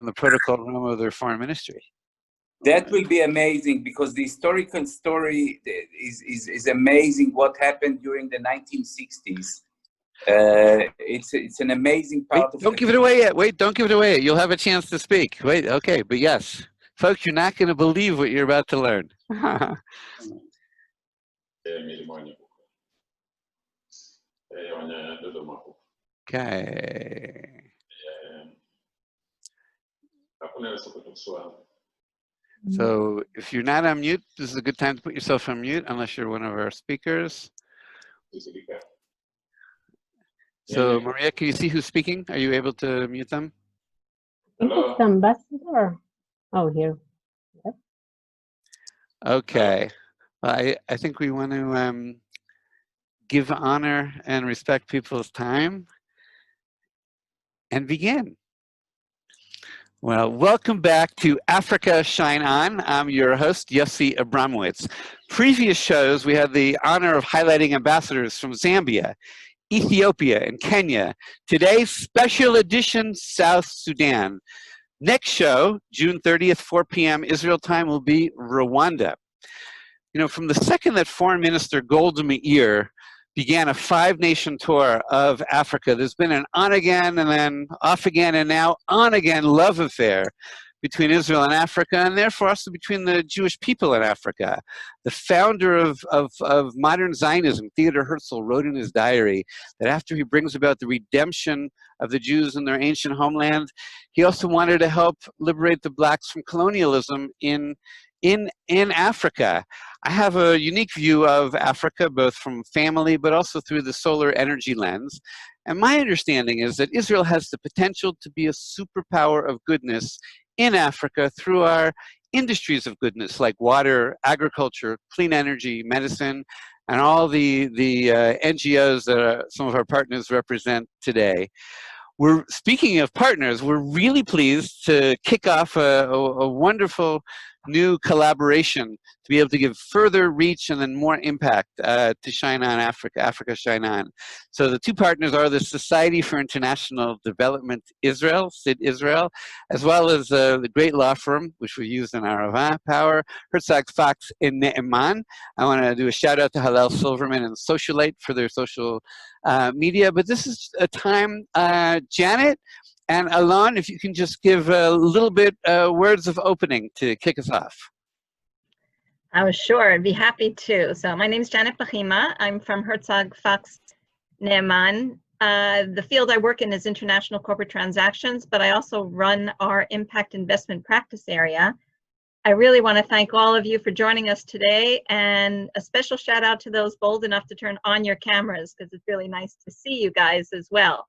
the protocol room of their foreign ministry. That will be amazing, because the historical story is amazing. What happened during the 1960s? It's an amazing part of. Don't give it away yet. Wait, don't give it away yet. You'll have a chance to speak. Wait, okay, but yes, folks, you're not going to believe what you're about to learn. Okay. So if you're not on mute, this is a good time to put yourself on mute, unless you're one of our speakers. So Maria, can you see who's speaking? Are you able to mute them? I think it's the ambassador. Oh, here. Yep. Okay. Well, I think we want to give honor and respect people's time and begin. Well, welcome back to Africa Shine On. I'm your host, Yossi Abramowitz. Previous shows, we had the honor of highlighting ambassadors from Zambia, Ethiopia, and Kenya. Today's special edition, South Sudan. Next show, June 30th, 4 p.m. Israel time, will be Rwanda. You know, from the second that Foreign Minister Golda Meir began a 5-nation tour of Africa, there's been an on-again and then off-again and now on-again love affair between Israel and Africa, and therefore also between the Jewish people in Africa. The founder of modern Zionism, Theodor Herzl, wrote in his diary that after he brings about the redemption of the Jews in their ancient homeland, he also wanted to help liberate the blacks from colonialism in Africa. I have a unique view of Africa, both from family, but also through the solar energy lens. And my understanding is that Israel has the potential to be a superpower of goodness in Africa through our industries of goodness, like water, agriculture, clean energy, medicine, and all the NGOs that some of our partners represent today. Speaking of partners, we're really pleased to kick off a wonderful new collaboration to be able to give further reach and then more impact to Shine On Africa, Africa Shine On. So the two partners are the Society for International Development Israel, SID Israel, as well as the great law firm, which we use in our Avant Power, Herzog, Fox, and Ne'eman. I want to do a shout out to Hillel Silverman and Socialite for their social media. But this is a time, Janet and Alon, if you can just give a little bit words of opening to kick us off. Oh, sure, I'd be happy to. So my name is Janet Bahima. I'm from Herzog, Fox, Ne'eman. The field I work in is international corporate transactions, but I also run our impact investment practice area. I really want to thank all of you for joining us today, and a special shout out to those bold enough to turn on your cameras, because it's really nice to see you guys as well.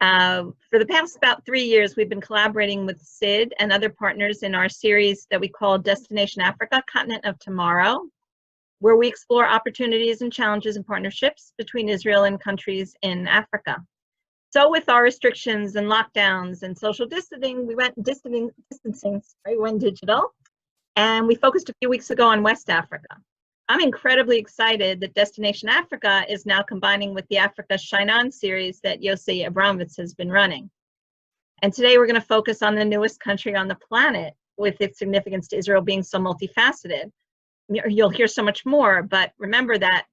For the past about 3 years, we've been collaborating with SID and other partners in our series that we call Destination Africa, Continent of Tomorrow, where we explore opportunities and challenges and partnerships between Israel and countries in Africa. So with our restrictions and lockdowns and social distancing, we went we went digital, and we focused a few weeks ago on West Africa. I'm incredibly excited that Destination Africa is now combining with the Africa Shine On series that Yossi Abramowitz has been running. And today we're going to focus on the newest country on the planet, with its significance to Israel being so multifaceted. You'll hear so much more, but remember that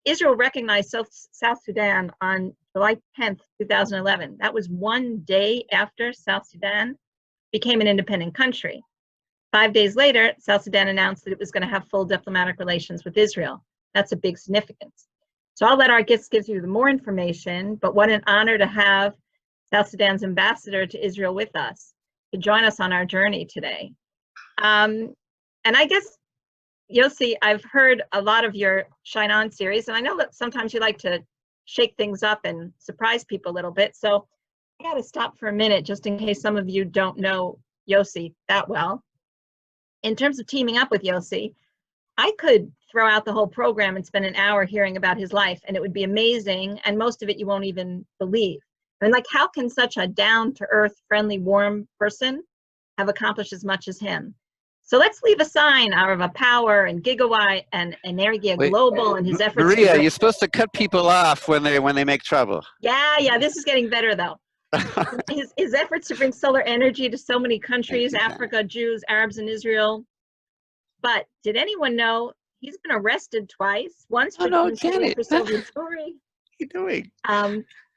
Israel recognized South Sudan on July 10th, 2011. That was one day after South Sudan became an independent country. 5 days later, South Sudan announced that it was going to have full diplomatic relations with Israel. That's a big significance. So I'll let our guests give you the more information, but what an honor to have South Sudan's ambassador to Israel with us to join us on our journey today. And I guess, Yossi, I've heard a lot of your Shine On series, and I know that sometimes you like to shake things up and surprise people a little bit. So I got to stop for a minute just in case some of you don't know Yossi that well. In terms of teaming up with Yossi, I could throw out the whole program and spend an hour hearing about his life, and it would be amazing, and most of it you won't even believe. I mean, like, how can such a down-to-earth, friendly, warm person have accomplished as much as him? So let's leave aside our power and gigawatt and Energia Global and his efforts. Maria, you're supposed to cut people off when they make trouble. Yeah, this is getting better though. his efforts to bring solar energy to so many countries, Thank you, Africa, Jews, Arabs, and Israel. But did anyone know he's been arrested twice? Once for demonstrating for silver jewelry. What are you doing?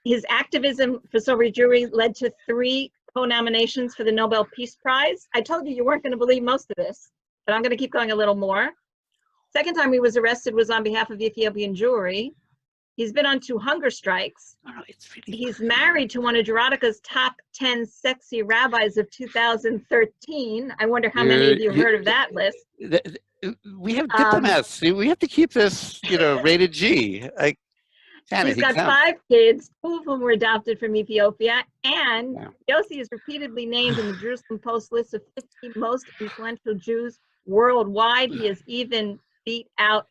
His activism for silver jewelry led to 3 co-nominations for the Nobel Peace Prize. I told you weren't going to believe most of this, but I'm going to keep going a little more. Second time he was arrested was on behalf of Ethiopian Jewry. He's been on 2 hunger strikes. Oh, it's really He's married to one of Gerotica's top 10 sexy rabbis of 2013. I wonder how many of you heard of that list. We have diplomats. We have to keep this, rated G. Like, He's got 5 kids, 2 of whom were adopted from Ethiopia, and Yossi is repeatedly named in the Jerusalem Post list of 50 most influential Jews worldwide. He has even beat out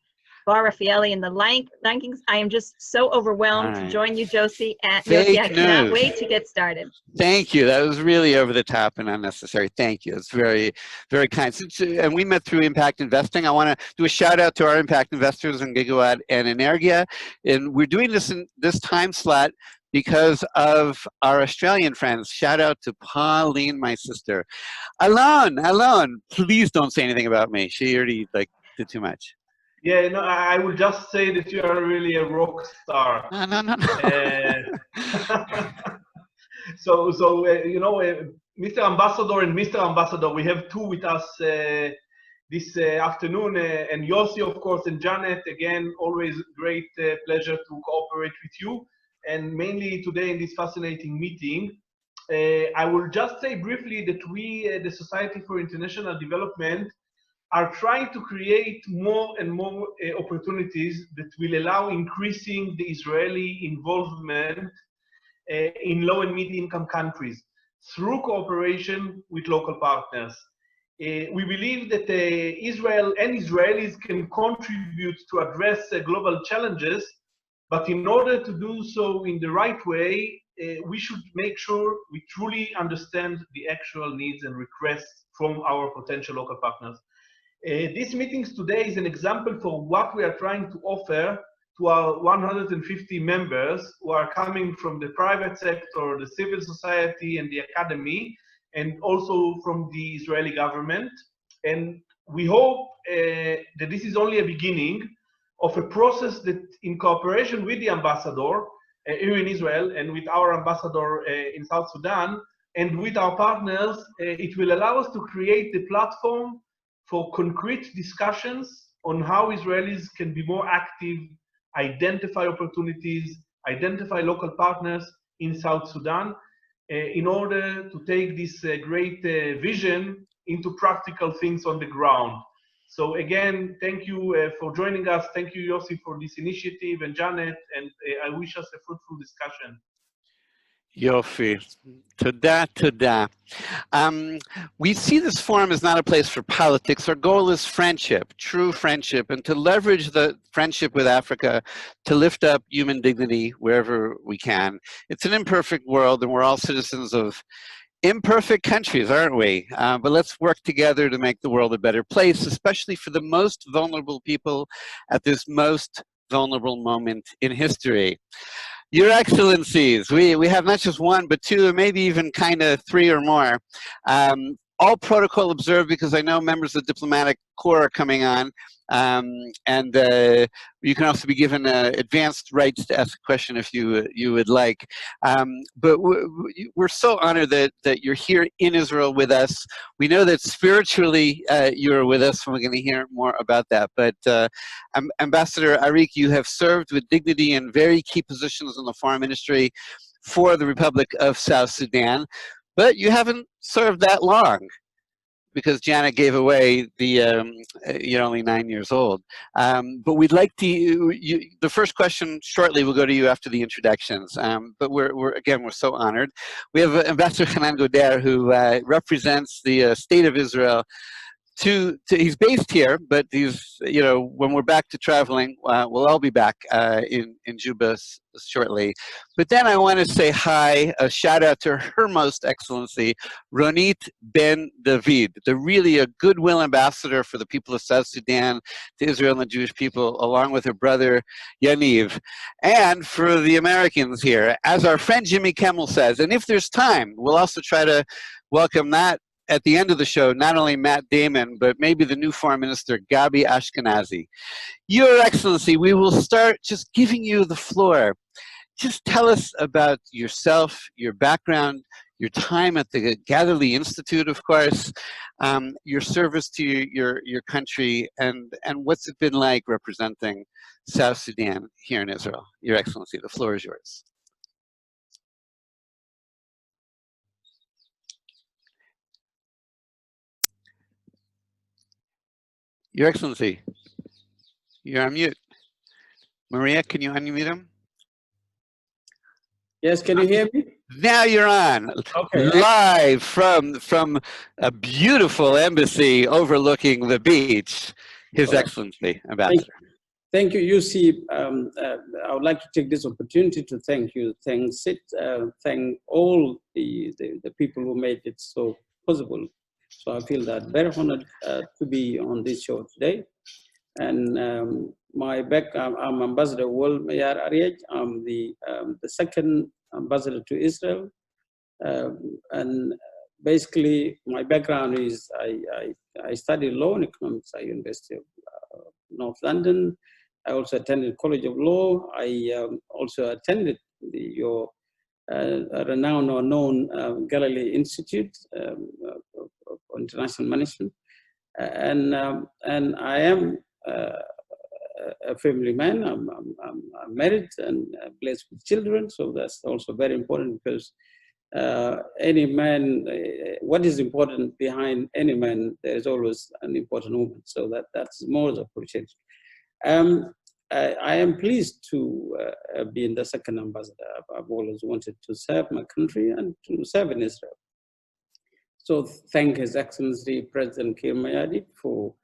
Bar Raffaelli in the rankings. I am just so overwhelmed to join you, Yossi. And Yossi, I cannot wait to get started. Thank you. That was really over the top and unnecessary. Thank you. It's very, very kind. And we met through Impact Investing. I want to do a shout out to our impact investors in Gigawatt and Energia. And we're doing this in this time slot because of our Australian friends. Shout out to Pauline, my sister. Alon, please don't say anything about me. She already did too much. Yeah, no, I will just say that you are really a rock star. No. Mr. Ambassador and Mr. Ambassador, we have 2 with us this afternoon, and Yossi, of course, and Janet. Again, always great pleasure to cooperate with you, and mainly today in this fascinating meeting. I will just say briefly that we, the Society for International Development, are trying to create more and more opportunities that will allow increasing the Israeli involvement in low and mid-income countries through cooperation with local partners. We believe that Israel and Israelis can contribute to address global challenges, but in order to do so in the right way, we should make sure we truly understand the actual needs and requests from our potential local partners. This meetings today is an example for what we are trying to offer to our 150 members who are coming from the private sector, the civil society, and the academy, and also from the Israeli government. And we hope that this is only a beginning of a process that, in cooperation with the ambassador here in Israel and with our ambassador in South Sudan and with our partners, it will allow us to create the platform for concrete discussions on how Israelis can be more active, identify opportunities, identify local partners in South Sudan, in order to take this great vision into practical things on the ground. So again, thank you for joining us. Thank you, Yossi, for this initiative, and Janet, and I wish us a fruitful discussion. Yofi. Toda. We see this forum as not a place for politics. Our goal is friendship, true friendship, and to leverage the friendship with Africa to lift up human dignity wherever we can. It's an imperfect world, and we're all citizens of imperfect countries, aren't we? But let's work together to make the world a better place, especially for the most vulnerable people at this most vulnerable moment in history. Your Excellencies, we have not just 1, but 2, or maybe even kind of 3 or more. All protocol observed, because I know members of the diplomatic corps are coming on. And you can also be given advanced rights to ask a question if you would like. But we're so honored that you're here in Israel with us. We know that spiritually you're with us, and we're going to hear more about that. But Ambassador Arik, you have served with dignity in very key positions in the foreign ministry for the Republic of South Sudan, but you haven't served that long, because Janet gave away you're only 9 years old. But we'd like to, the first question shortly will go to you after the introductions. But we're so honored. We have Ambassador Hanan Goder, who represents the State of Israel he's based here, but he's, you know, when we're back to traveling, we'll all be back in Juba shortly. But then I want to say hi, a shout out to Her Most Excellency, Ronit Ben David, really a goodwill ambassador for the people of South Sudan, to Israel and the Jewish people, along with her brother Yaniv. And for the Americans here, as our friend Jimmy Kimmel says, and if there's time, we'll also try to welcome that at the end of the show, not only Matt Damon, but maybe the new Foreign Minister, Gabi Ashkenazi. Your Excellency, we will start just giving you the floor. Just tell us about yourself, your background, your time at the Gatherly Institute, of course, your service to your country, and what's it been like representing South Sudan here in Israel. Your Excellency, the floor is yours. Your Excellency, you're on mute. Maria, can you unmute him? Yes, can you hear me? Now you're on, Okay. live from a beautiful embassy overlooking the beach. His Excellency, Ambassador. Thank you. You see, I would like to take this opportunity to thank you, thank all the people who made it so possible. So I feel that very honored to be on this show today. And I'm Ambassador Wal Mayar Ariej. I'm the second ambassador to Israel. And basically, my background is I studied law and economics at University of North London. I also attended College of Law. I also attended your renowned or known Galilee Institute of International Management. And I am a family man. I'm married and blessed with children. So that's also very important, because any man, what is important behind any man, there is always an important woman. So that's more appreciated. I am pleased to be in the second ambassador. I've always wanted to serve my country and to serve in Israel. So thank His Excellency President Kir Mayadi for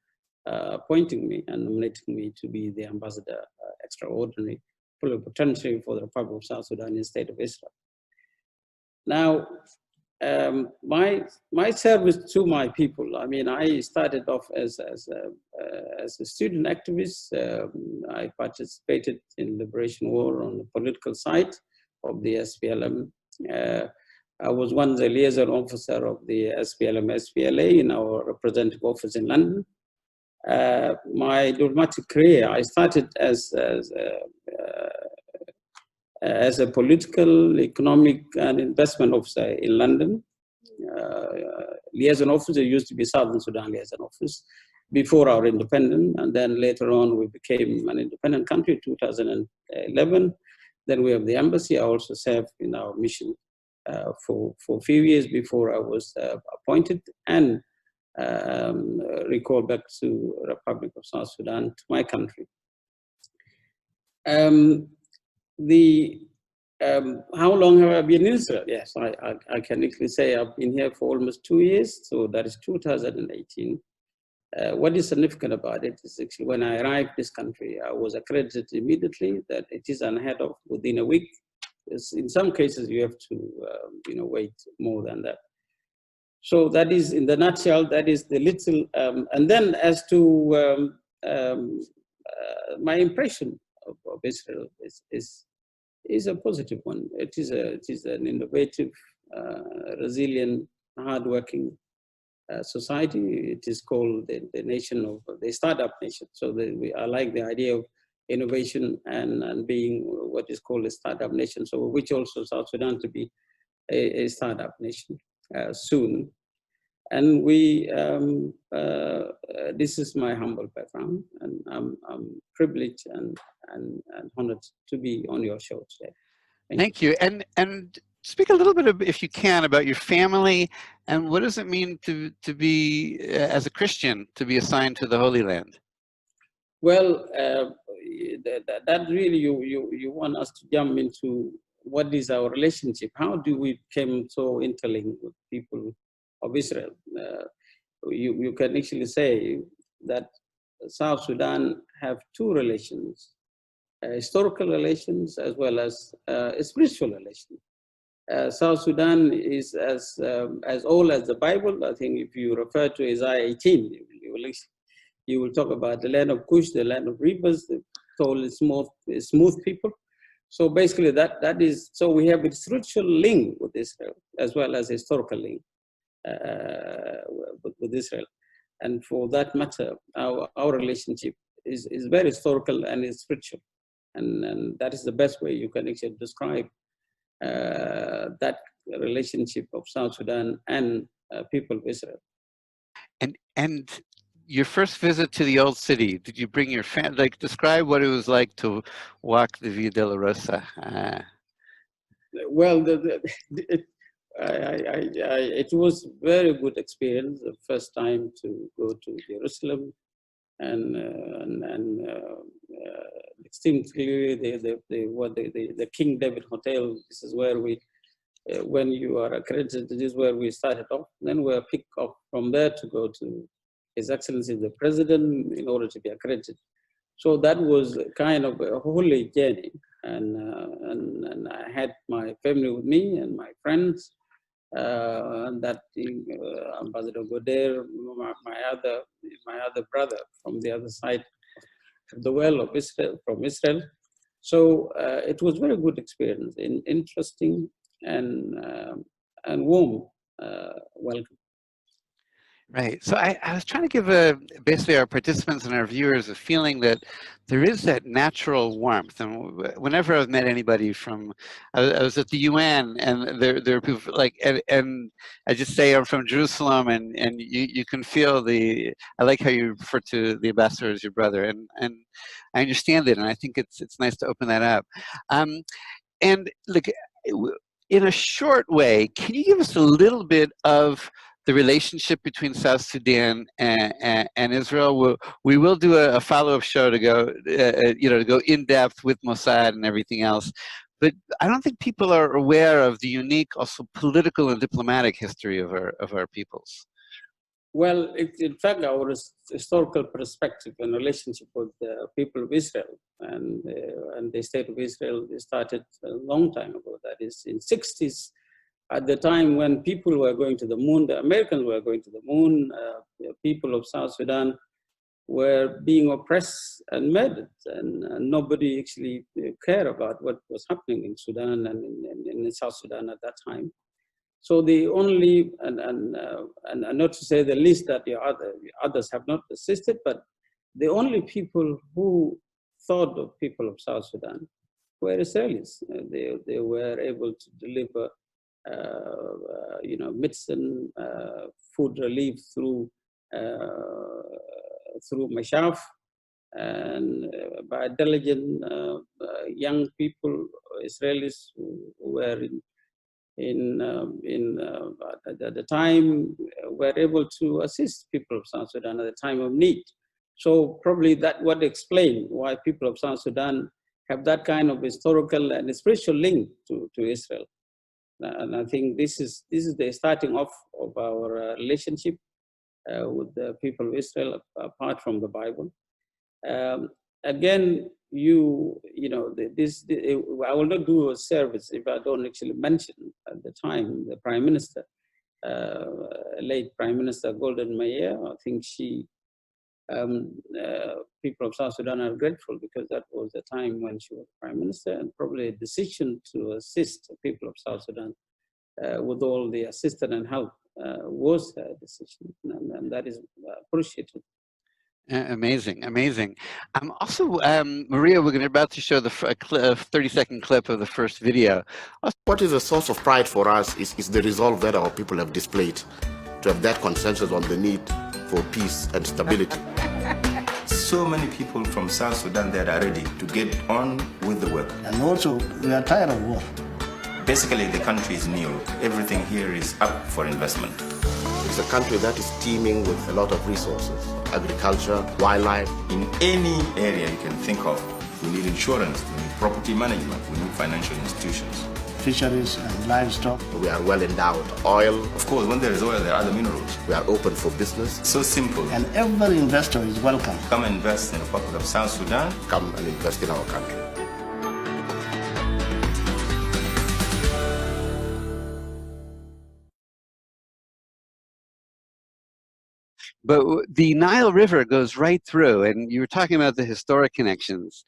appointing me and nominating me to be the ambassador extraordinary plenipotentiary for the Republic of South Sudan in the state of Israel. Now, my service to my people, I mean, I started off as a student activist. I participated in liberation war on the political side of the SPLM. I was one of the liaison officer of the SPLM-SPLA in our representative office in London. My diplomatic career, I started as a political, economic, and investment officer in London. Liaison officer used to be Southern Sudan liaison office before our independence, and then later on we became an independent country in 2011. Then we have the embassy. I also served in our mission for a few years before I was appointed and recalled back to Republic of South Sudan, to my country. How long have I been in Israel? Yes, I can easily say I've been here for almost 2 years, so that is 2018. What is significant about it is actually when I arrived this country, I was accredited immediately that it is unheard of within a week. In some cases, you have to wait more than that. So that is, in the nutshell, that is the little, and then as to my impression of Israel is a positive one. It is an innovative, resilient, hardworking society. It is called the nation of the startup nation. So I like the idea of innovation and being what is called a startup nation. So which also South Sudan to be a startup nation soon. And this is my humble background, and I'm privileged and honored to be on your show today. Thank you. And speak a little bit, if you can, about your family and what does it mean to be, as a Christian, to be assigned to the Holy Land? Well, that really you want us to jump into what is our relationship? How do we become so interlinked with people of Israel? you can actually say that South Sudan have two relations, historical relations as well as spiritual relations. South Sudan is as old as the Bible. I think if you refer to Isaiah 18, you will talk about the land of Cush, the land of rivers, the tall, smooth people. So basically, that is, so we have a spiritual link with Israel as well as historical link with Israel. And for that matter, our relationship is very historical and is spiritual. And that is the best way you can actually describe that relationship of South Sudan and people of Israel. And your first visit to the old city, did you bring your family? Like, describe what it was like to walk the Via Dolorosa. Well, it was very good experience. The first time to go to Jerusalem, and distinctly the King David Hotel. This is where we, when you are accredited, this is where we started off. Then we were picked up from there to go to His Excellency the President in order to be accredited. So that was kind of a holy journey, and I had my family with me and my friends. That Ambassador Goder, my other brother from the other side of the well of Israel, from Israel. So it was very good experience, interesting and warm welcome. Right. So I was trying to give basically our participants and our viewers a feeling that there is that natural warmth. And whenever I've met anybody from, I was at the UN, and there are people like, and I just say I'm from Jerusalem, and you can feel I like how you refer to the ambassador as your brother, and I understand it, and I think it's nice to open that up. And look, in a short way, can you give us a little bit of the relationship between South Sudan and Israel? We will do a follow-up show to go, to go in depth with Mossad and everything else. But I don't think people are aware of the unique, also political and diplomatic history of our peoples. Well, in fact, our historical perspective and relationship with the people of Israel and the state of Israel started a long time ago. That is in 60s. At the time when people were going to the moon, the Americans were going to the moon, the people of South Sudan were being oppressed and murdered, and nobody actually cared about what was happening in Sudan and in South Sudan at that time. So the only, and not to say the least that the others have not assisted, but the only people who thought of people of South Sudan were Israelis. They were able to deliver medicine, food relief through Mashaf, and by diligent young people, Israelis who were at the time were able to assist people of South Sudan at the time of need. So probably that would explain why people of South Sudan have that kind of historical and spiritual link to Israel. And I think this is the starting off of our relationship with the people of Israel, apart from the Bible. Again, I will not do a service if I don't actually mention at the time the Prime Minister, late Prime Minister Golden Meir. I think people of South Sudan are grateful because that was the time when she was Prime Minister, and probably a decision to assist the people of South Sudan with all the assistance and help was her decision, and that is appreciated. Amazing, amazing. Also, Maria, we're about to show the 30-second clip of the first video. What is a source of pride for us is the resolve that our people have displayed to have that consensus on the need for peace and stability. So many people from South Sudan that are ready to get on with the work. And also, we are tired of war. Basically, the country is new. Everything here is up for investment. It's a country that is teeming with a lot of resources, agriculture, wildlife. In any area you can think of, we need insurance, we need property management, we need financial institutions. fisheries and livestock. We are well endowed. Oil. Of course, when there is oil, there are other minerals. We are open for business. So simple. And every investor is welcome. Come and invest in the Republic of South Sudan. Come and invest in our country. But the Nile River goes right through, and you were talking about the historic connections.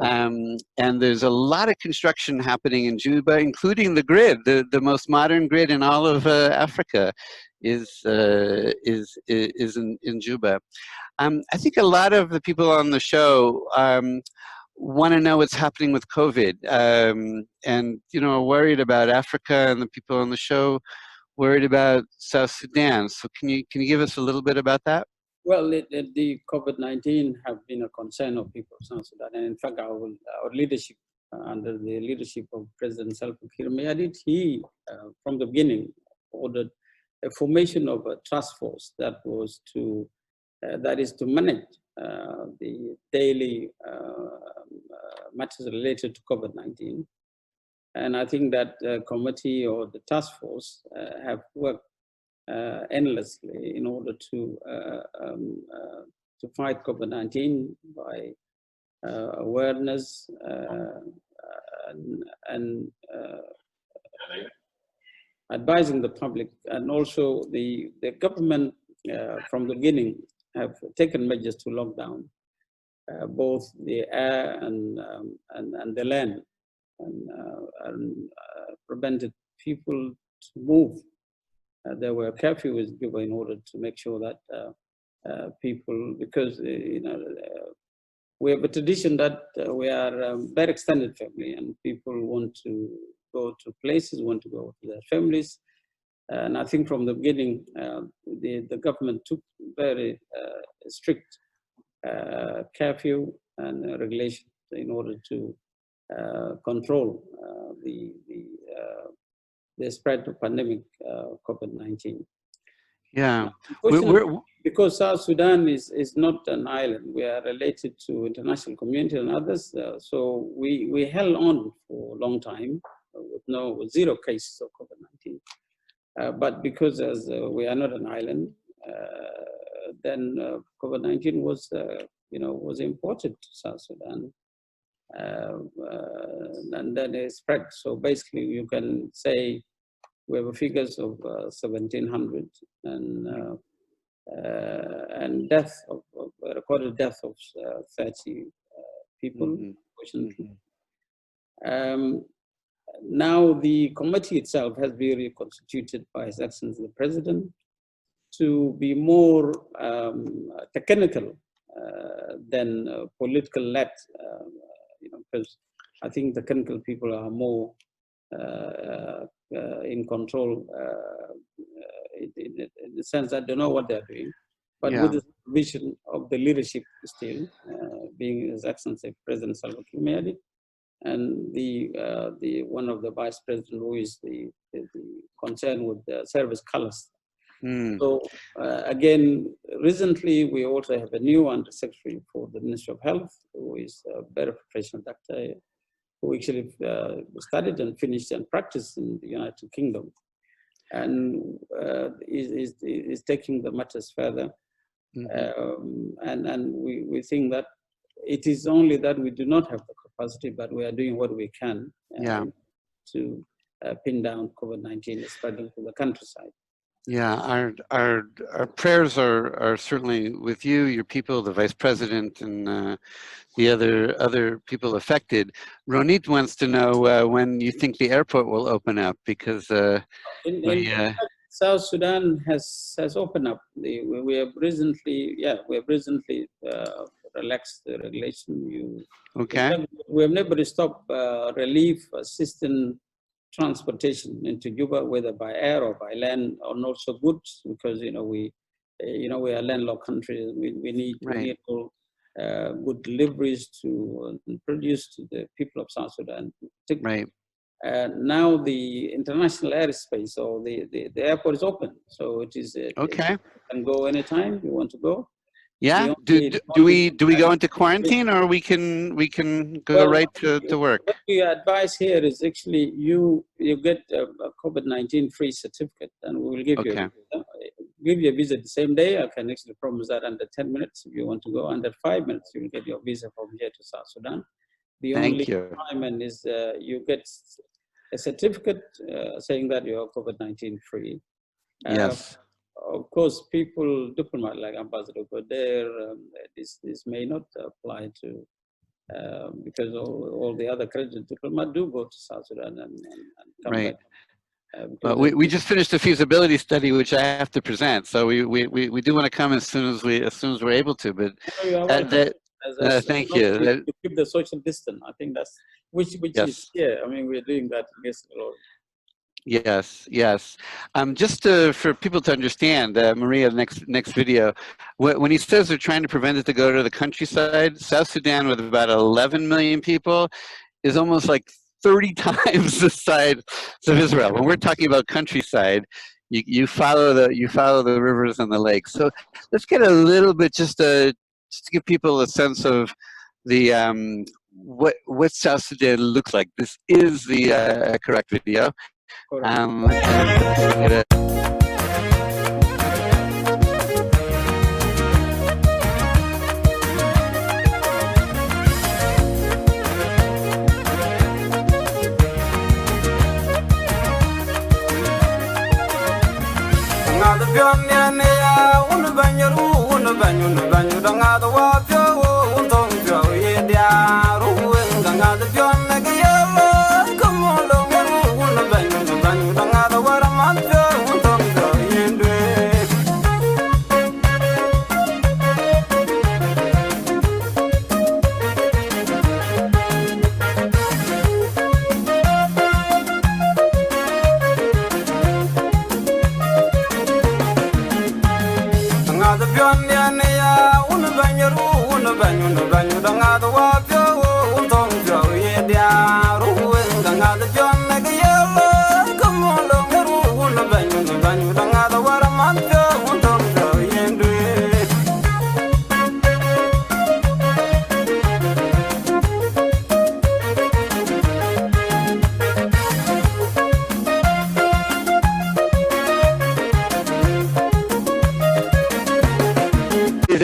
And there's a lot of construction happening in Juba, including the grid. The most modern grid in all of Africa is in Juba. I think a lot of the people on the show want to know what's happening with COVID, and are worried about Africa, and the people on the show worried about South Sudan. So can you give us a little bit about that? Well, the COVID-19 have been a concern of people of South Sudan, and in fact, our leadership under the leadership of President Salva Kiir Mayardit, he from the beginning ordered a formation of a task force that was to manage the daily matters related to COVID-19. And I think that committee or the task force have worked endlessly in order to fight COVID-19 by awareness and advising the public, and also the government from the beginning have taken measures to lock down both the air and the land, and prevented people to move. There were curfews given in order to make sure that people, because we have a tradition that we are a very extended family, and people want to go to places, want to go to their families. And I think from the beginning, the government took very strict curfew and regulation in order to control the spread of pandemic COVID-19. Yeah, because South Sudan is not an island. We are related to international community and others, so we held on for a long time with zero cases of COVID-19. But because as we are not an island, then COVID-19 was was imported to South Sudan. And then it spread. So basically, you can say we have figures of 1,700 and death of recorded death of 30 people. Unfortunately, now the committee itself has been reconstituted by His Excellency the President to be more technical than political-led. Because I think the technical people are more in control in the sense that they know what they're doing, but with the vision of the leadership still, being His Excellency President Salva Kiir Mayardit, and the one of the vice president who is the concern with the service colors. So again, recently we also have a new undersecretary for the Ministry of Health, who is a very professional doctor, who actually studied and finished and practiced in the United Kingdom, and is taking the matters further. And we think that it is only that we do not have the capacity, but we are doing what we can to pin down COVID-19 spreading to the countryside. Yeah, our prayers are certainly with you, your people, the vice president, and the other people affected. Ronit wants to know when you think the airport will open up, because South Sudan has opened up. We have recently relaxed the regulation. We have never stopped relief assistance transportation into Juba, whether by air or by land, and also goods, because we are a landlocked country. We need good deliveries to produce to the people of South Sudan. Right. Now the international airspace, or the airport is open, so it is okay. You can go anytime you want to go. Yeah. Do we go into quarantine, or we can go Well, right to work? What we advise here is actually you get a COVID-19 free certificate, and we will give you a visa the same day. I can actually promise that under 10 minutes. If you want to go under 5 minutes, you will get your visa from here to South Sudan. The only requirement is you get a certificate saying that you are COVID-19 free. Yes. Of course, diplomats like Ambassador Goder, this may not apply to, because all the other accredited diplomats do go to South Sudan and come back. Well, we just finished a feasibility study, which I have to present. So we do want to come as soon as we're able to. But thank you. To keep the social distance, I think that's which is I mean, we're doing that a lot. Yes. Just for people to understand, Maria, next video, when he says they're trying to prevent it to go to the countryside, South Sudan with about 11 million people is almost like 30 times the size of Israel. When we're talking about countryside, you follow the rivers and the lakes. So let's get a little bit just to give people a sense of the what South Sudan looks like. This is the correct video.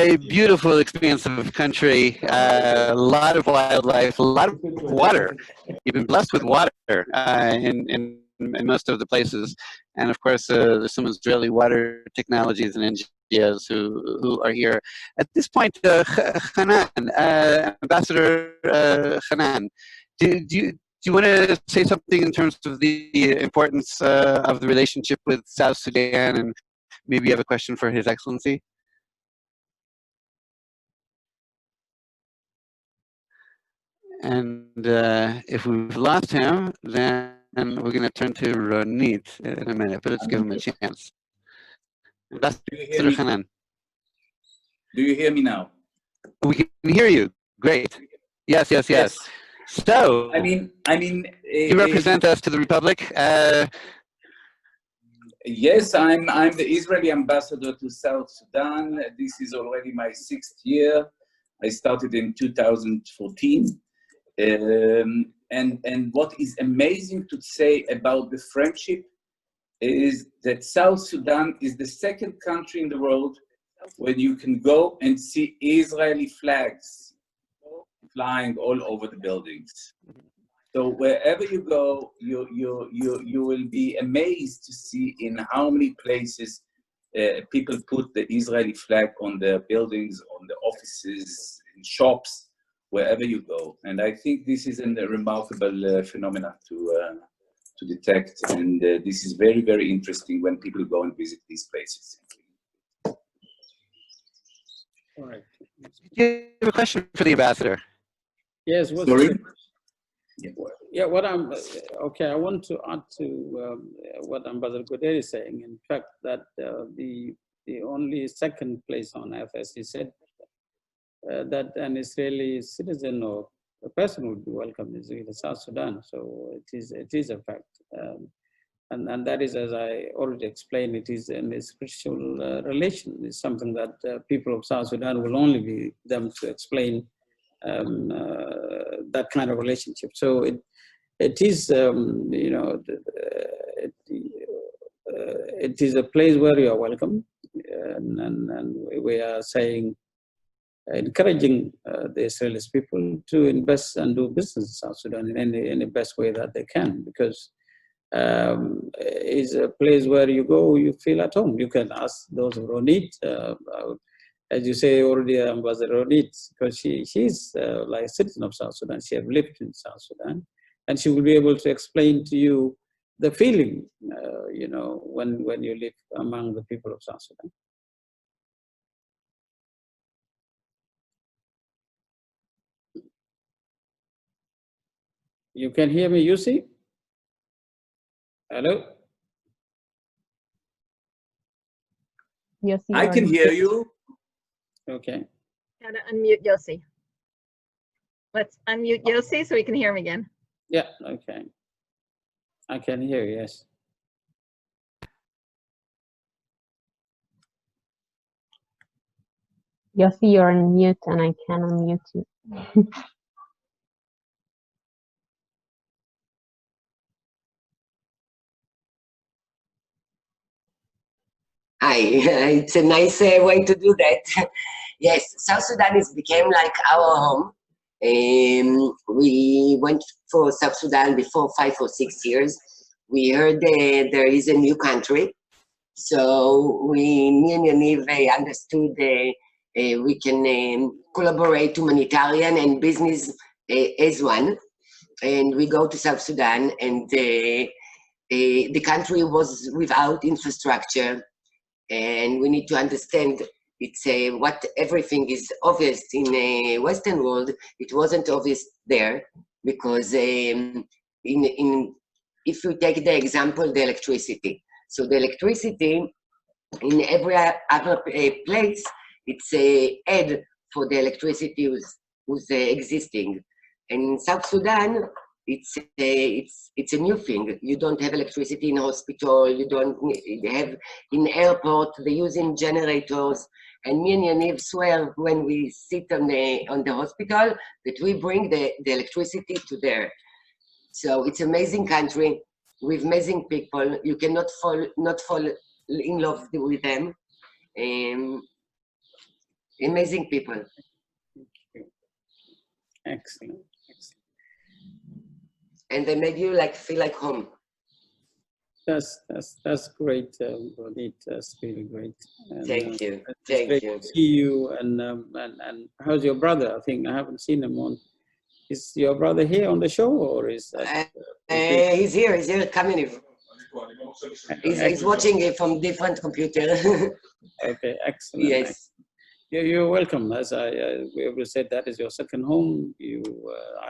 A beautiful, expansive country, a lot of wildlife, a lot of water. You've been blessed with water in most of the places, and of course, there's some Israeli water technologies and NGOs who are here. At this point, Hanan, Ambassador Hanan, do you want to say something in terms of the importance of the relationship with South Sudan, and maybe you have a question for His Excellency? And if we've lost him, then we're going to turn to Ronit in a minute, but let's give him a chance. Ambassador Hanan. Do you hear me now? We can hear you. Great. Yes. So, I mean, you represent us to the Republic. Yes, I'm the Israeli ambassador to South Sudan. This is already my 6th year. I started in 2014. And what is amazing to say about the friendship is that South Sudan is the 2nd country in the world where you can go and see Israeli flags flying all over the buildings. So wherever you go, you will be amazed to see in how many places people put the Israeli flag on their buildings, on the offices, in shops, wherever you go. And I think this is a remarkable phenomenon to detect. And this is very, very interesting when people go and visit these places. All right. Do you have a question for the ambassador? Yes. Sorry? Yeah, I want to add to what Ambassador Goder is saying. In fact, that the only 2nd place on earth, as he said, that an Israeli citizen or a person would be welcome is in South Sudan. So it is a fact. And that is, as I already explained, it is a spiritual relation. It's something that people of South Sudan will only be them to explain that kind of relationship. So it is, you know, it is a place where you are welcome, and we are saying, encouraging the Israeli people to invest and do business in South Sudan in any best way that they can, because it's a place where you go, you feel at home. You can ask those who don't eat, as you say already, Ambassador Ronit, because she's like a citizen of South Sudan. She has lived in South Sudan, and she will be able to explain to you the feeling, you know, when you live among the people of South Sudan. You can hear me, Yussi? Hello? Yes, I can hear you. Okay. Gotta unmute Yossi. Let's unmute Yossi so he can hear me again. Yeah, okay. I can hear you, yes. Yossi, you're on mute and I can unmute you. Hi, it's a nice way to do that. Yes, South Sudan has became like our home. We went for South Sudan before 5 or 6 years. We heard there is a new country. So me and Yaniv understood we can collaborate humanitarian and business as one. And we go to South Sudan, and the country was without infrastructure. And we need to understand it's what everything is obvious in a Western world. It wasn't obvious there because if we take the example, the electricity. So the electricity in every other place, it's a ad for the electricity who's existing. And in South Sudan, it's a new thing. You don't have electricity in hospital. You don't have in airport. They're using generators. And me and Yaniv swear when we sit on the hospital that we bring the electricity to there. So it's amazing country with amazing people. You cannot not fall in love with them. Amazing people. Excellent. And they make you like feel like home. That's great, Ronit. That's really great. And, thank you. It's Thank great you. to see you. And how's your brother? I think I haven't seen him on. Is your brother here on the show, or is that? He's here. He's here coming. He's watching it from different computer. Okay, excellent. Yes. You're welcome. As we always said, that is your second home. You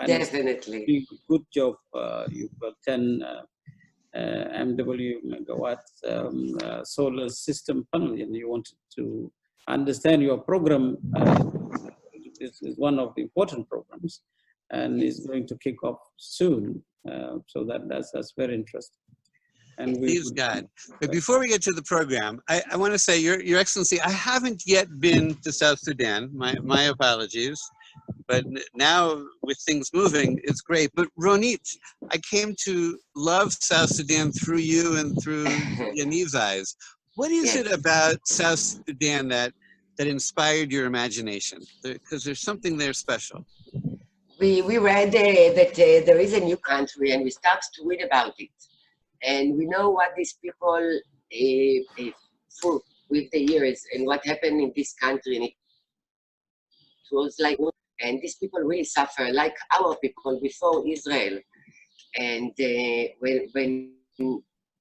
Definitely. Good job. You've got 10 MW megawatt solar system panel, and you wanted to understand your program. This is one of the important programs, and is going to kick off soon. So that's very interesting. And Please God. But before we get to the program, I want to say, Your Excellency, I haven't yet been to South Sudan. My apologies. But now with things moving, it's great. But Ronit, I came to love South Sudan through you and through Yaniv's eyes. What is it about South Sudan that inspired your imagination? Because there's something there special. We read that there is a new country, and we start to read about it. And we know what these people through with the years and what happened in this country. And it was like, and these people really suffer like our people before Israel. And when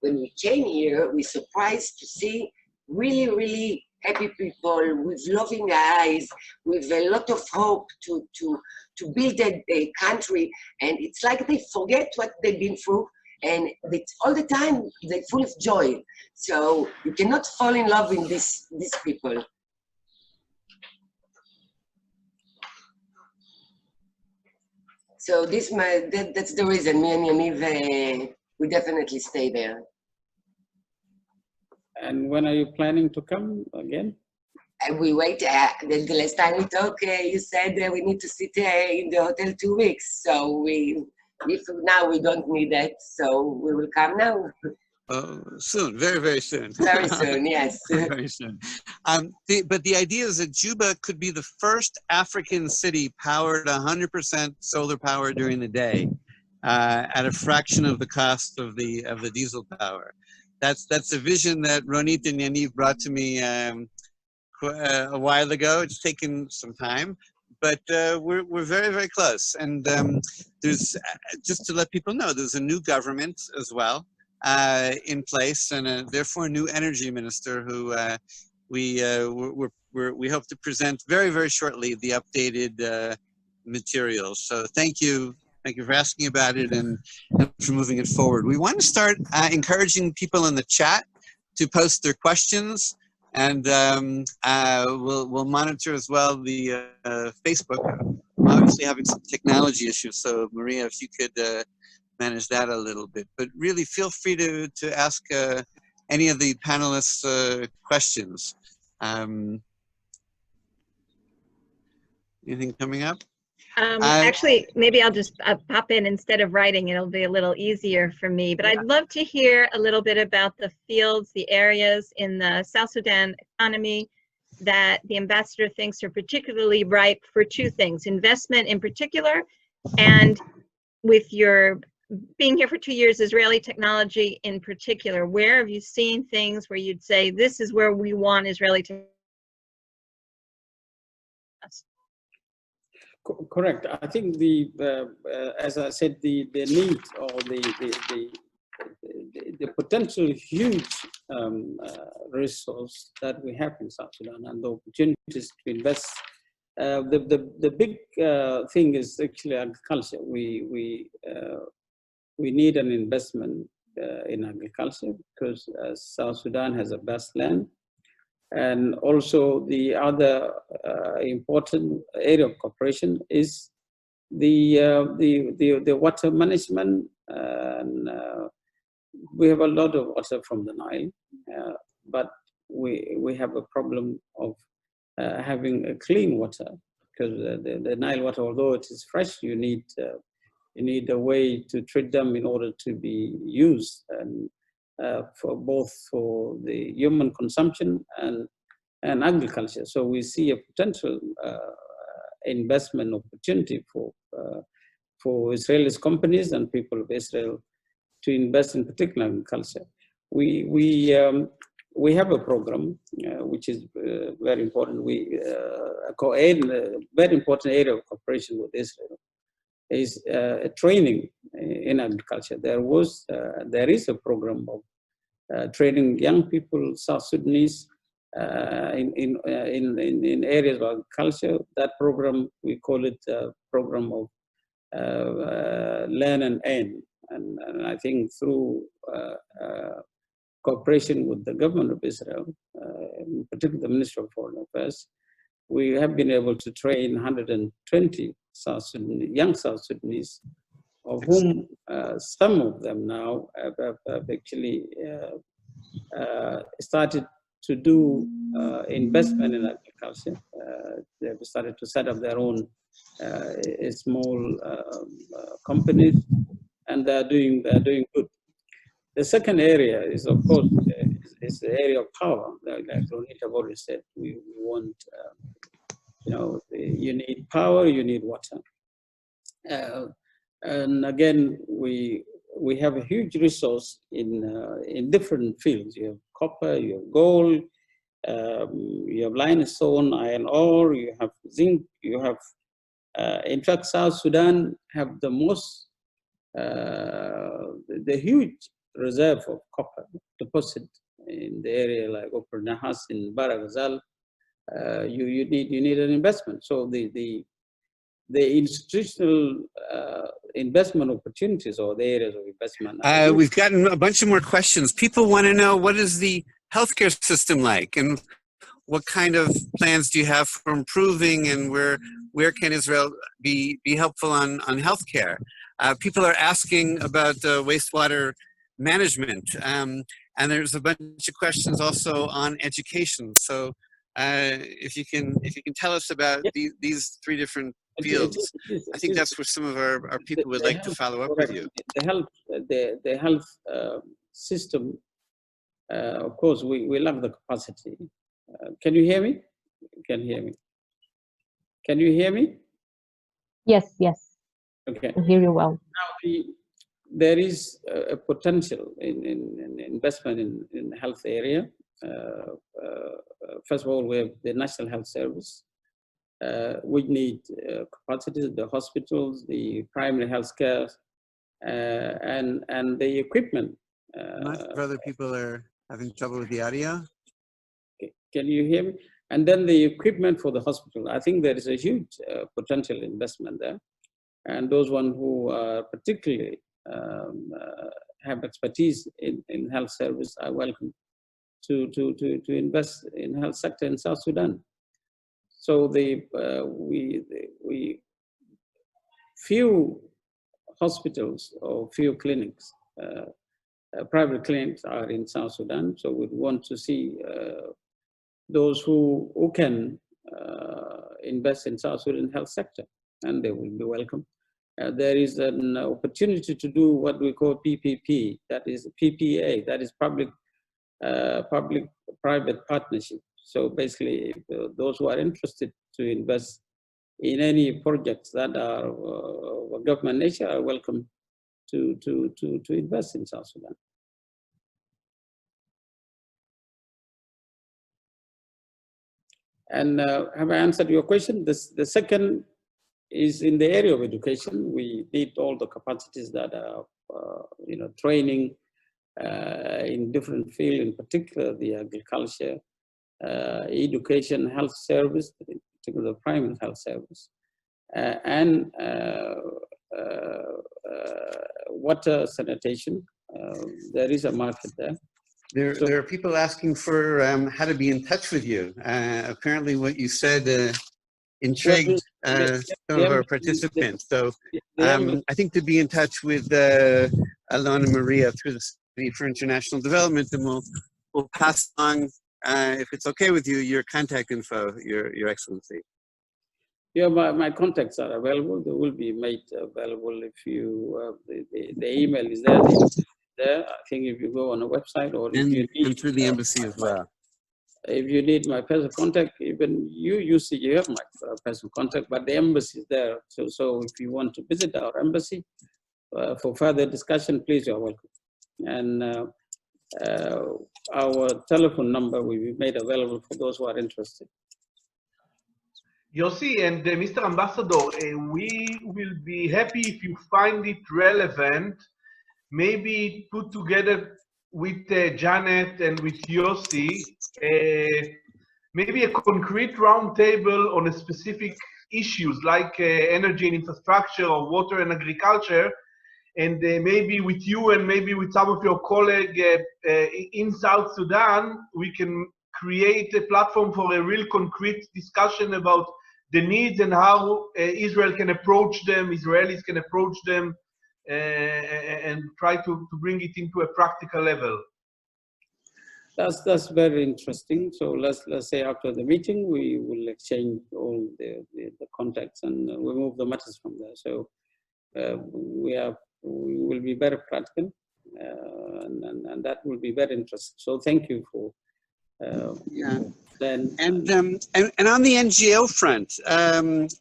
we came here, we surprised to see really happy people with loving eyes, with a lot of hope to build a country. And it's like they forget what they've been through. And it's all the time they're full of joy. So you cannot fall in love with these people. So that's the reason me and Yaniv, we definitely stay there. And when are you planning to come again? We wait. The last time we talked, you said we need to sit in the hotel 2 weeks. So if now we don't need that, so we will come now. Soon, very, very soon. Very soon, yes. Very soon. But the idea is that Juba could be the first African city powered 100% solar power during the day, at a fraction of the cost of the diesel power. That's a vision that Ronit and Yaniv brought to me a while ago. It's taken some time, but we're very, very close. And there's, just to let people know, there's a new government as well in place, and therefore a new energy minister who we hope to present very, very shortly the updated materials. So thank you for asking about it and for moving it forward. We want to start encouraging people in the chat to post their questions, and we'll monitor as well the Facebook. I'm obviously having some technology issues, so Maria, if you could manage that a little bit. But really feel free to ask any of the panelists questions. Anything coming up? Actually, maybe I'll just pop in instead of writing. It'll be a little easier for me. But I'd love to hear a little bit about the fields, the areas in the South Sudan economy that the ambassador thinks are particularly ripe for two things: investment in particular, and with your being here for 2 years, Israeli technology in particular. Where have you seen things where you'd say, this is where we want Israeli technology? Correct. I think as I said, the need or the potential huge resource that we have in South Sudan and the opportunities to invest. The big thing is actually agriculture. We need an investment in agriculture because South Sudan has a vast land. And also the other important area of cooperation is the water management. And we have a lot of water from the Nile, but we have a problem of having a clean water, because the Nile water, although it is fresh, you need a way to treat them in order to be used, and for both for the human consumption and agriculture. So we see a potential investment opportunity for Israeli companies and people of Israel to invest in particular agriculture. We have a program which is very important. A very important area of cooperation with Israel is training in agriculture. There is a program of training young people, South Sudanese, in areas of agriculture. That program, we call it a program of learn and earn. And I think through cooperation with the government of Israel, in particular the Ministry of Foreign Affairs, we have been able to train 120 young South Sudanese, of whom some of them now have actually started to do investment in agriculture. They've started to set up their own small companies, and they're doing good. The second area is, of course, is the area of power. Like Ronit have already said, we want, you need power, you need water. And again, we have a huge resource in different fields. You have copper, you have gold, you have limestone, iron ore, you have zinc, you have, in fact, South Sudan have the most, the huge reserve of copper deposit in the area like Upper Nahas in Baragazal. You need an investment. So the institutional investment opportunities or the areas of investment. We've gotten a bunch of more questions. People want to know, what is the healthcare system like, and what kind of plans do you have for improving, and where can Israel be helpful on healthcare? People are asking about wastewater management, and And there's a bunch of questions also on education. So if you can tell us about these three different fields, I think that's where some of our people would like to follow up with you. The health system, of course, we lack the capacity. Can you hear me? You can hear me. Can you hear me? Yes, yes. Okay. I hear you well. Now, there is a potential in investment in the health area. First of all, we have the National Health Service. We need capacity, the hospitals, the primary health care, and the equipment. Most of other people are having trouble with the audio. Can you hear me? And then the equipment for the hospital. I think there is a huge potential investment there. And those one who are particularly have expertise in health service are welcome to invest in health sector in South Sudan. So few hospitals or few clinics, private clinics are in South Sudan. So we want to see those who can invest in South Sudan health sector, and they will be welcome. There is an opportunity to do what we call PPP, that is PPA, that is public-private partnership. So basically, those who are interested to invest in any projects that are of government nature are welcome to invest in South Sudan. And have I answered your question? The second is in the area of education. We need all the capacities that are, training in different fields, in particular the agriculture, education, health service, in particular the primary health service, and water sanitation. There is a market there. There are people asking for how to be in touch with you. Apparently what you said intrigued some of our participants. So I think to be in touch with Alona Maria through the City for International Development, and we'll pass along, if it's okay with you, your contact info, Your Excellency. Yeah, my contacts are available. They will be made available if you, the email is there. There, I think if you go on a website or if you need, and through the embassy as well. If you need my personal contact, even you have my personal contact, but the embassy is there. So if you want to visit our embassy for further discussion, please, you're welcome. And our telephone number will be made available for those who are interested. Yossi and Mr. Ambassador, we will be happy if you find it relevant, maybe put together with Janet and with Yossi, maybe a concrete roundtable on a specific issues like energy and infrastructure or water and agriculture, and maybe with you and maybe with some of your colleagues in South Sudan, we can create a platform for a real concrete discussion about the needs and how Israel can approach them, Israelis can approach them, and try to bring it into a practical level. That's very interesting. So let's say after the meeting, we will exchange all the contacts and we'll move the matters from there. So we will be very practical, and that will be very interesting. So thank you for. Then and on the NGO front,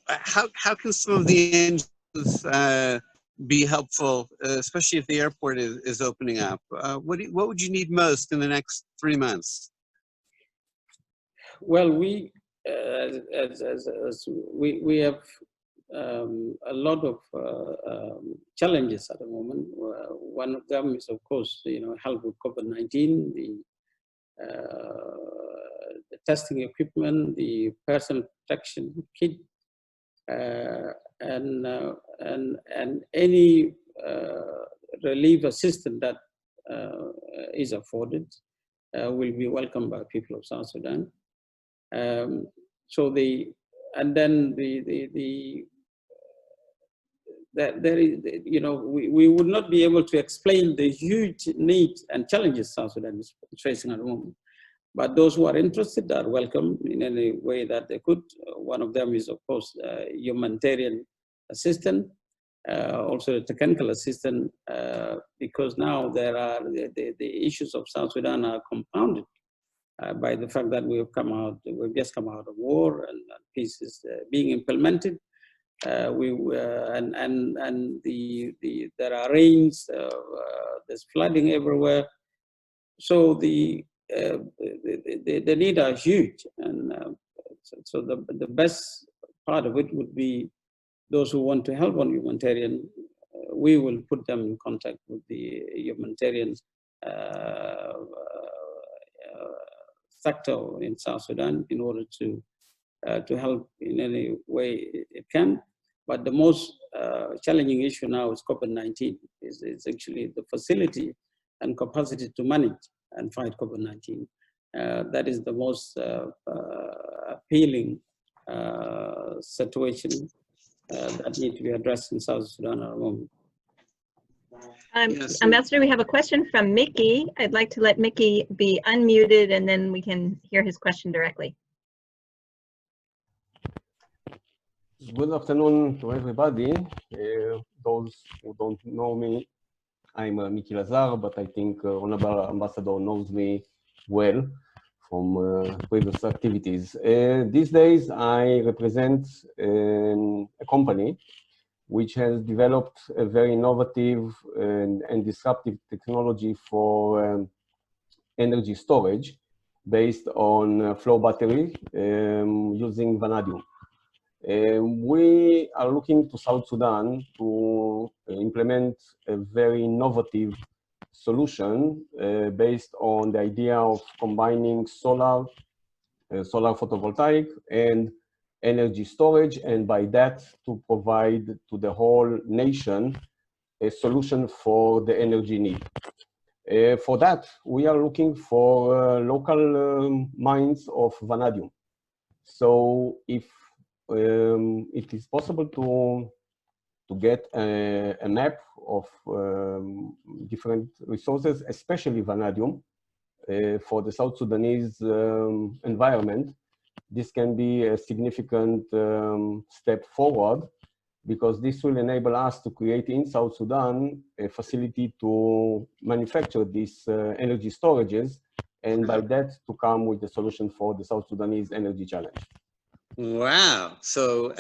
how can some of the NGOs be helpful, especially if the airport is opening up? What would you need most in the next 3 months? Well, we have a lot of challenges at the moment. One of them is, of course, help with COVID-19, the testing equipment, the personal protection kit, and any relief assistance that is afforded will be welcomed by people of South Sudan. So the there is, you know, we would not be able to explain the huge need and challenges South Sudan is facing at the moment. But those who are interested are welcome in any way that they could. One of them is, of course, humanitarian assistance, also the technical assistance, because now there are the issues of South Sudan are compounded by the fact that we've just come out of war and peace is being implemented. There are rains, there's flooding everywhere. So the need are huge, and so the best part of it would be those who want to help on humanitarian. We will put them in contact with the humanitarian sector in South Sudan in order to help in any way it can. But the most challenging issue now is COVID-19. Is actually the facility and capacity to manage and fight COVID-19. That is the most appealing situation that need to be addressed in South Sudan at the moment. Yes. Ambassador, we have a question from Mickey. I'd like to let Mickey be unmuted and then we can hear his question directly. Good afternoon to everybody. Those who don't know me, I'm Mickey Lazar, but I think Honorable Ambassador knows me well from previous activities. These days, I represent a company which has developed a very innovative and disruptive technology for energy storage based on flow battery using vanadium. We are looking to South Sudan to implement a very innovative solution based on the idea of combining solar photovoltaic and energy storage, and by that to provide to the whole nation a solution for the energy need. For that, we are looking for local mines of vanadium. So if it is possible to get a map of different resources, especially vanadium, for the South Sudanese environment, this can be a significant step forward, because this will enable us to create in South Sudan a facility to manufacture these energy storages, and by that to come with a solution for the South Sudanese energy challenge. Wow. So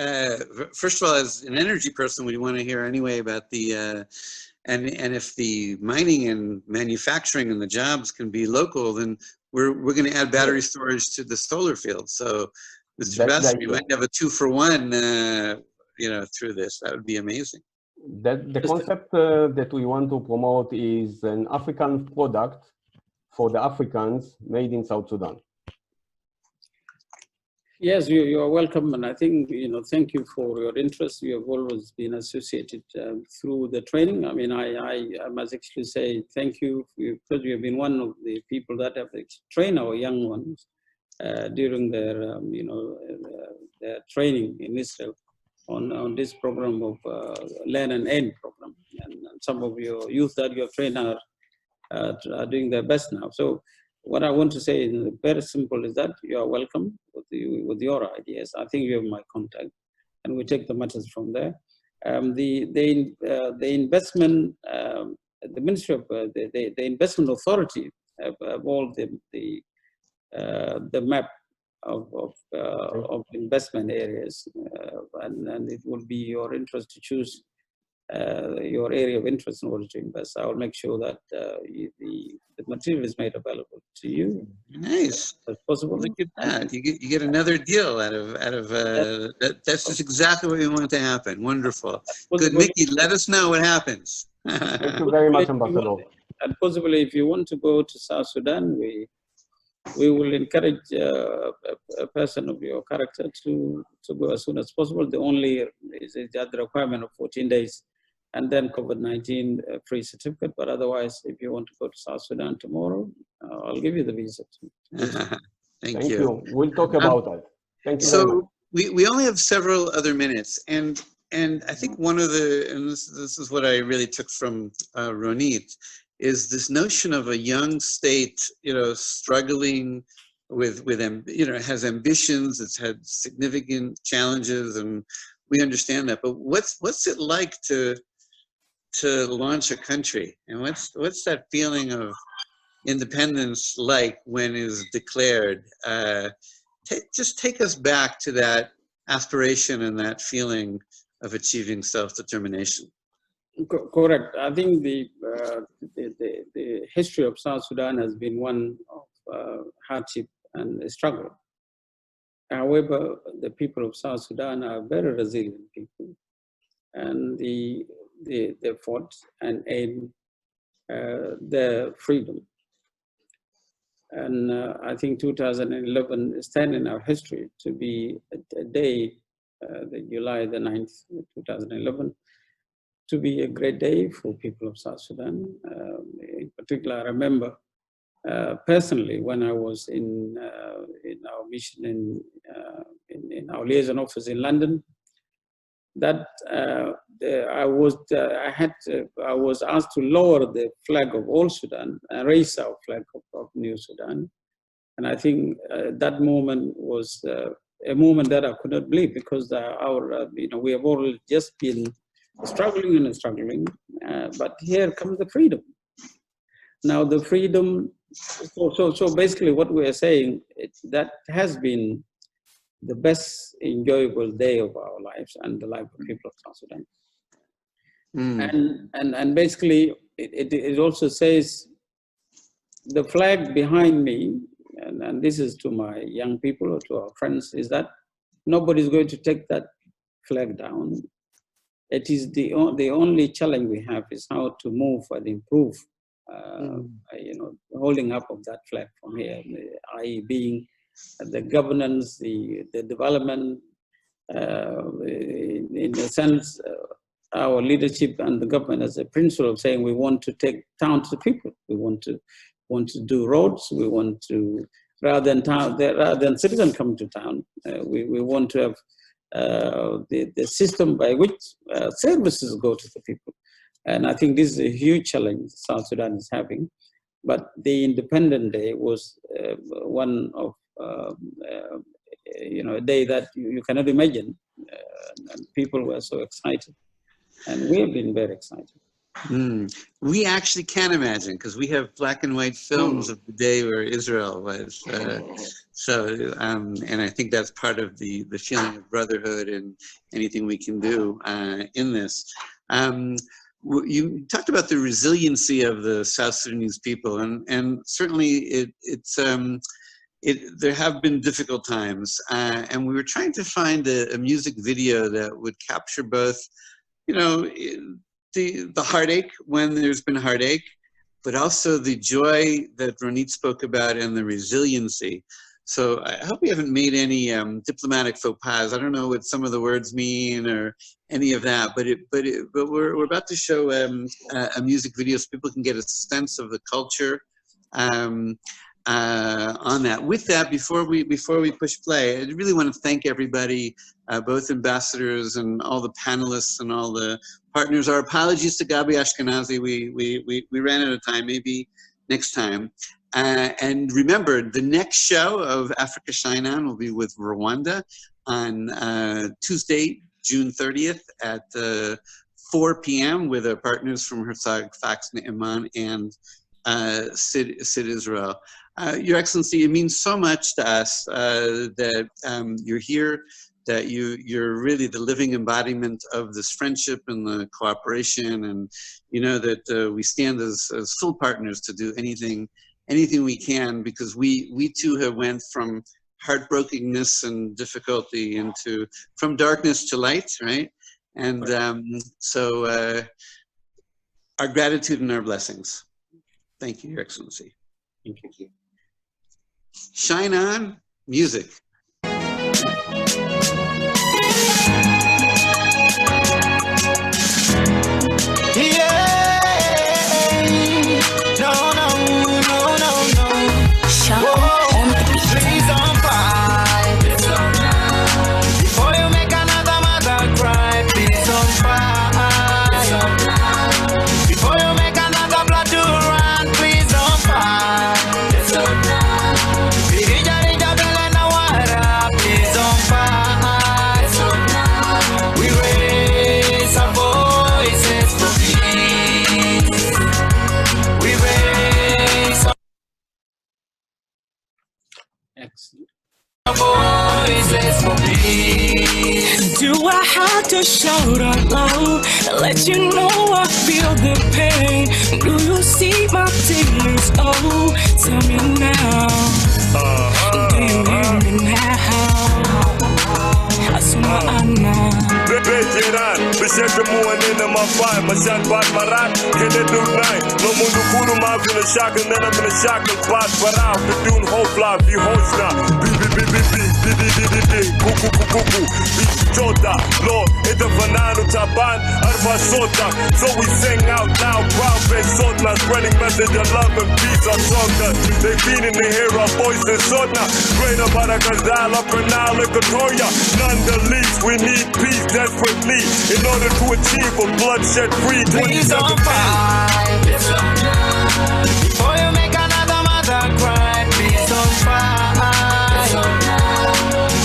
first of all, as an energy person, we want to hear anyway about the, and if the mining and manufacturing and the jobs can be local, then we're going to add battery storage to the solar field. So Mr. Ambassador, you might have a 2-for-1, you know, through this. That would be amazing. The concept that we want to promote is an African product for the Africans made in South Sudan. Yes, you are welcome, and I think, you know, thank you for your interest. You have always been associated through the training. I mean, I must actually say thank you because you have been one of the people that have trained our young ones during their, you know, their training in Israel on this program of Learn and End program, and some of your youth that you have trained are doing their best now. So what I want to say is very simple: is that you are welcome with your ideas. I think you have my contact, and we take the matters from there. The investment, the Ministry of the Investment Authority have all the map of investment areas, and it will be your interest to choose your area of interest in order to invest. I will make sure that the material is made available to you. Nice. As possible. Look at that. You get another deal out of that's just exactly what we want to happen. Wonderful. Good, Mickey. Let us know what happens. Thank you very much, Ambassador. And possibly, if you want to go to South Sudan, we will encourage a person of your character to go as soon as possible. The only is the requirement of 14 days. And then COVID-19 free certificate. But otherwise, if you want to go to South Sudan tomorrow, I'll give you the visa. Thank you. We'll talk about that. Thank you. So we only have several other minutes, and And I think one of the, and this is what I really took from Ronit, is this notion of a young state, struggling with has ambitions, it's had significant challenges, and we understand that. But what's it like to launch a country, and what's that feeling of independence like when it's declared? Just take us back to that aspiration and that feeling of achieving self-determination. Correct. I think the history of South Sudan has been one of hardship and struggle. However, the people of South Sudan are very resilient people, and they fought and aimed their freedom. And I think 2011 stands in our history to be a day, July the 9th, 2011, to be a great day for people of South Sudan. In particular, I remember personally when I was in our mission in our liaison office in London, that I was asked to lower the flag of all Sudan and raise our flag of New Sudan. And I think that moment was a moment that I could not believe, because we have all just been struggling and struggling, but here comes the freedom. Now the freedom, so basically what we are saying, that has been the best enjoyable day of our lives and the life of people of South Sudan. And basically it also says, the flag behind me, and this is to my young people or to our friends, is that nobody's going to take that flag down. It is the only challenge we have is how to move and improve, holding up of that flag from here, i.e. being the governance, the development, in a sense, our leadership and the government as a principle of saying we want to take town to the people. We want to do roads. We want to, rather than citizens coming to town, we want to have the system by which services go to the people. And I think this is a huge challenge South Sudan is having. But the Independent Day was one of a day that you cannot imagine, and people were so excited, and we have been very excited. We actually can imagine, because we have black and white films of the day where Israel was. And I think that's part of the feeling of brotherhood and anything we can do in this. You talked about the resiliency of the South Sudanese people, and certainly there have been difficult times, and we were trying to find a music video that would capture both, the heartache when there's been heartache, but also the joy that Ronit spoke about and the resiliency. So I hope we haven't made any diplomatic faux pas. I don't know what some of the words mean or any of that, but we're about to show a music video so people can get a sense of the culture on that. With that, before we push play, I really want to thank everybody, both ambassadors and all the panelists and all the partners. Our apologies to Gabi Ashkenazi. We ran out of time. Maybe next time. And remember, the next show of Africa Shine On will be with Rwanda on Tuesday, June 30th at 4 p.m. with our partners from Herzog, Fax, Ne'eman, and Sid Israel. Your Excellency, it means so much to us that you're here, that you're really the living embodiment of this friendship and the cooperation, and that we stand as full partners to do anything we can, because we too have went from heartbrokenness and difficulty from darkness to light, right? And so our gratitude and our blessings. Thank you, Your Excellency. Thank you. Shine On, music. Before you make another mother cry, please Excellent. Do I have to shout out loud to let you know I feel the pain? Do you see my tears? Oh, tell me now. Do you hear me now? Asuma Anna. Veteran, bishete muanina mafai, mashan bat marat, kene dunai. No mundu kuru ma vina shaka, nena mina shaka, bat barau, bidun hofla, bi hosna, bi, kuku, bi chota, lo, ita vananu taban, arva sota. So we sing out loud, proud and sotna, spreading message of love and peace on sotna. They feeding the hero boys and sotna, greater barakazal, up canal, Equatoria. None the least, we need peace desperately in order to achieve a bloodshed-free 2017. Before you make another mother cry, please don't fight.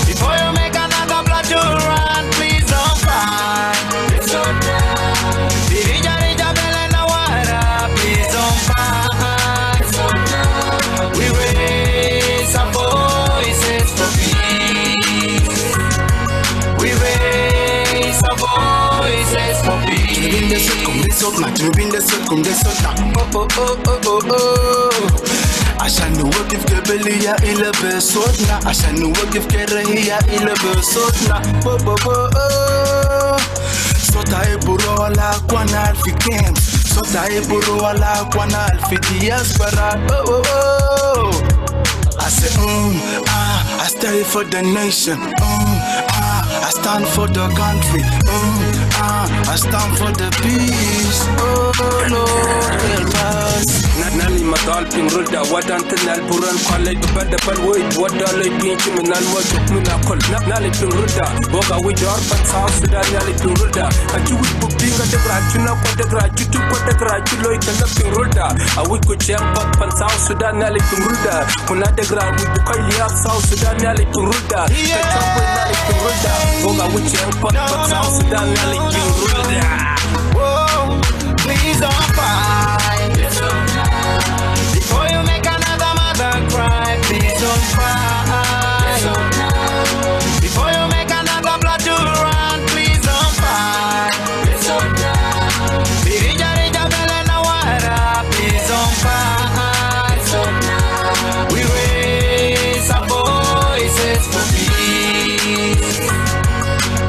Before you make another blood to run, please don't fight. Please don't fight. We raise our voices for peace. We raise our voices for peace. عشان نوقف قبلية إلى بصوتنا عشان نوقف كراهية إلى بصوتنا صوتها يبرو على قناة في كيم صوتها يبرو على قناة في دياسبرا I say I stay for the nation I stand for the country I stand for the peace oh Lord help us نالي مطالبين ردا ودانتنا البران قالي ببدا بالويد ودالي بينك من الوجه من أقل نالي بين ردا بوغا ويدار بانساو سودان نالي بين ردا أجوي ببينغا دقراجنا ودقراجي تو ودقراجي لوي كنا بين ردا أوي كوشيان بانساو سودان نالي بين ردا كنا دقراجي بقايلي أفساو سودان نالي بين ردا كتابوي نالي بين ردا بوغا ويشيان بانساو سودان نالي بين ردا Please don't fight. Before you make another mother cry, please don't fight. Before you make another blood to run, please don't fight. Birija rija bele na wara, please don't fight. We raise our voices for peace.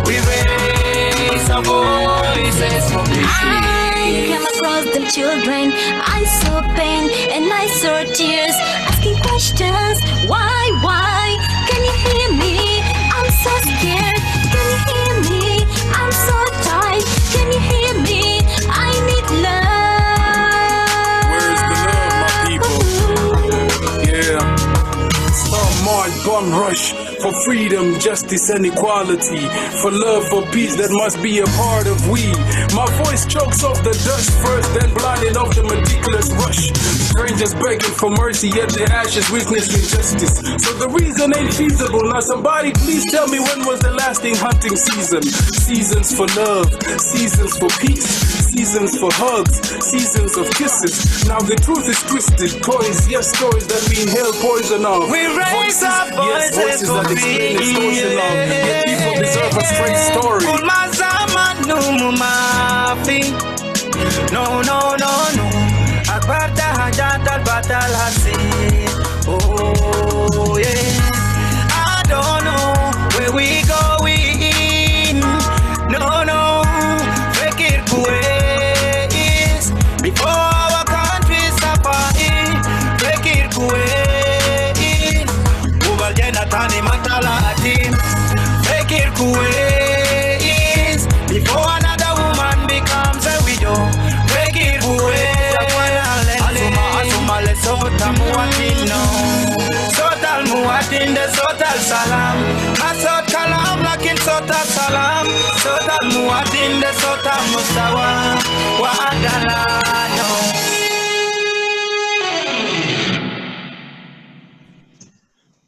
We raise our voices for peace. I came across them children, I saw pain and I saw tears, asking questions, why? Can you hear me? I'm so scared. Can you hear me? I'm so tired. Can you hear me? I need love. Where's the love, my people? Yeah. Star March, Bum Rush. For freedom, justice, and equality. For love, for peace that must be a part of we. My voice chokes off the dust first, then blinded off the meticulous rush. Strangers begging for mercy, yet their ashes witness injustice. So the reason ain't feasible. Now somebody please tell me when was the lasting hunting season? Seasons for love, seasons for peace, seasons for hugs, seasons of kisses. Now the truth is twisted. Toys, yes, stories that we inhale poison of. We raise our voices for explain the social love. Yet people deserve a straight story. No. Akbarta hajat al batal hasi. Oh yeah. I don't know where we going. No. Fekir kuwais before our country suffering. Fekir kuwais. Ubal jenatani matala atin. Fekir kuwais before another woman becomes a widow. Fekir kuwais. Asuma le sota muatin no. Sotal muatin de sotal salam. Asot kalam lakin sotal salam. Sotal muatin de sotal mustawa. Wa adala no.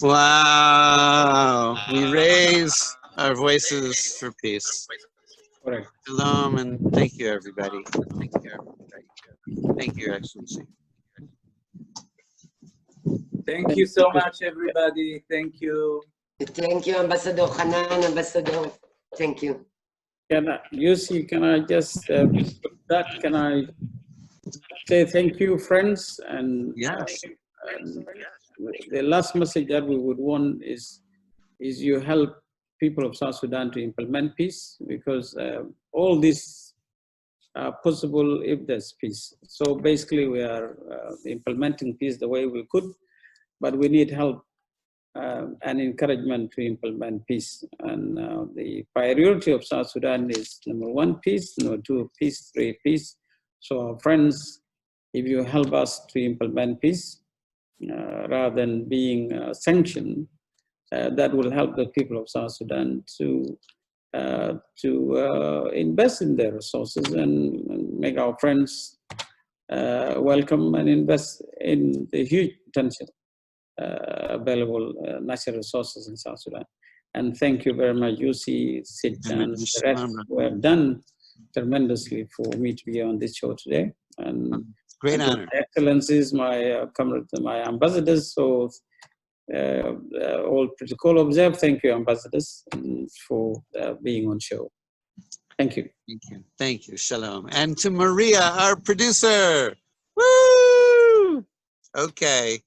Wow. We raise our voices for peace. Correct. Shalom and thank you, everybody. Thank you, Your Excellency. Thank you so much, everybody. Thank you. Thank you, Ambassador Hanan, Ambassador. Thank you. Yossi, can I just, can I say thank you, friends? And yes. The last message that we would want is you help people of South Sudan to implement peace, because all this are possible if there's peace. So basically we are implementing peace the way we could, but we need help and encouragement to implement peace. And the priority of South Sudan is number 1, peace, number 2, peace, 3, peace. So friends, if you help us to implement peace, rather than being sanctioned, that will help the people of South Sudan to invest in their resources and make our friends welcome and invest in the huge potential available natural resources in South Sudan. And thank you very much, Yossi, Sid, and the rest who have done tremendously for me to be on this show today. And great honor. My excellencies, my comrades, my ambassadors. So all protocol observed. Thank you, ambassadors, for being on show. Thank you. Thank you. Thank you. Shalom. And to Maria, our producer. Woo! Okay.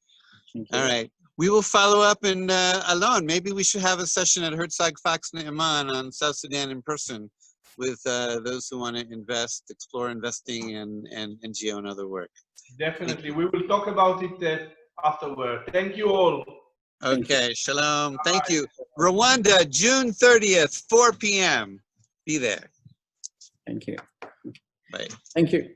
All right. We will follow up in Alon. Maybe we should have a session at Herzog Fox Ne'eman on South Sudan in person with those who want to invest, explore investing, and NGO and other work. Definitely. We will talk about it afterward. Thank you all. Okay. Shalom. Thank you. Rwanda, June 30th, 4 p.m. Be there. Thank you. Bye. Thank you.